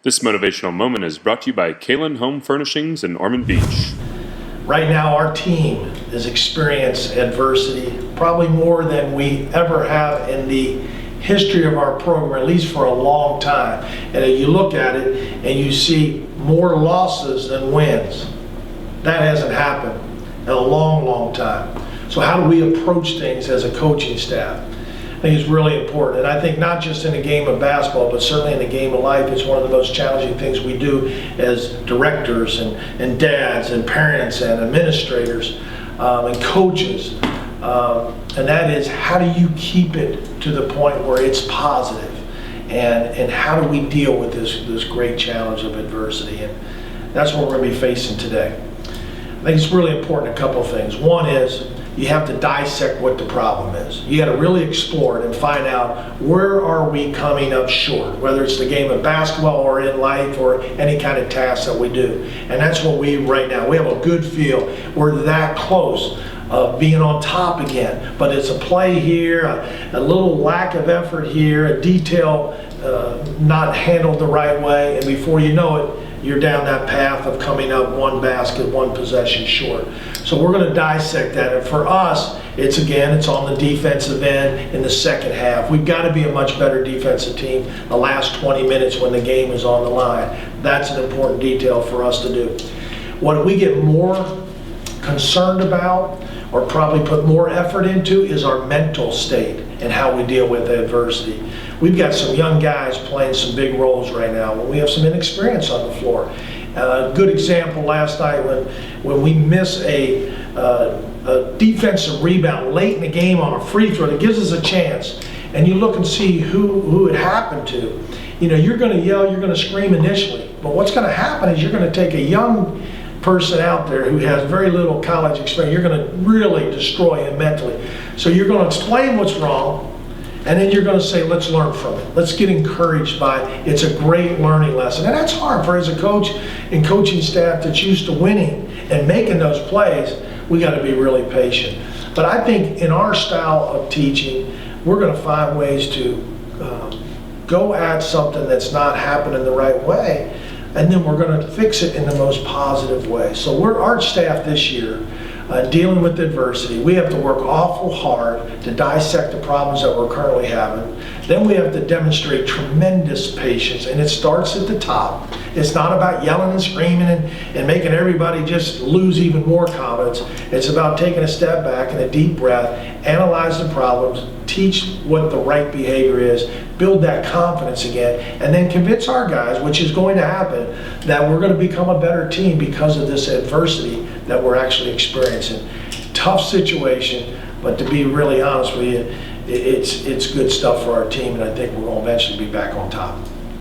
This motivational moment is brought to you by Kalen Home Furnishings in Ormond Beach. Right now, our team has experienced adversity probably more than we ever have in the history of our program, at least for a long time. And if you look at it and you see more losses than wins, that hasn't happened in a long, long time. So how do we approach things as a coaching staff? I think it's really important. And I think not just in the game of basketball, but certainly in the game of life, it's one of the most challenging things we do as directors and dads and parents and administrators and coaches. And that is, how do you keep it to the point where it's positive? And how do we deal with this great challenge of adversity? And that's what we're going to be facing today. I think it's really important, a couple of things. One is, you have to dissect what the problem is. You got to really explore it and find out, where are we coming up short, whether it's the game of basketball or in life or any kind of task that we do. And that's what we right now, we have a good feel. We're that close of being on top again, but it's a play here, a little lack of effort here, a detail not handled the right way, and before you know it, you're down that path of coming up one basket, one possession short. So we're going to dissect that. And for us, it's on the defensive end in the second half. We've got to be a much better defensive team the last 20 minutes when the game is on the line. That's an important detail for us to do. What we get more concerned about, or probably put more effort into, is our mental state and how we deal with adversity. We've got some young guys playing some big roles right now, and we have some inexperience on the floor. A good example last night when we miss a defensive rebound late in the game on a free throw that gives us a chance, and you look and see who it happened to. You know, you're going to yell, you're going to scream initially, but what's going to happen is you're going to take a young person out there who has very little college experience. You're going to really destroy him mentally. So you're going to explain what's wrong, and then you're going to say, let's learn from it. Let's get encouraged by it. It's a great learning lesson. And that's hard for, as a coach and coaching staff that's used to winning and making those plays, we got to be really patient. But I think in our style of teaching, we're going to find ways to go at something that's not happening the right way, and then we're going to fix it in the most positive way. So our staff this year, dealing with adversity, we have to work awful hard to dissect the problems that we're currently having. Then we have to demonstrate tremendous patience, and it starts at the top. It's not about yelling and screaming and making everybody just lose even more confidence. It's about taking a step back and a deep breath, analyze the problems, teach what the right behavior is, build that confidence again, and then convince our guys, which is going to happen, that we're going to become a better team because of this adversity that we're actually experiencing. Tough situation, but to be really honest with you, it's good stuff for our team, and I think we're going to eventually be back on top.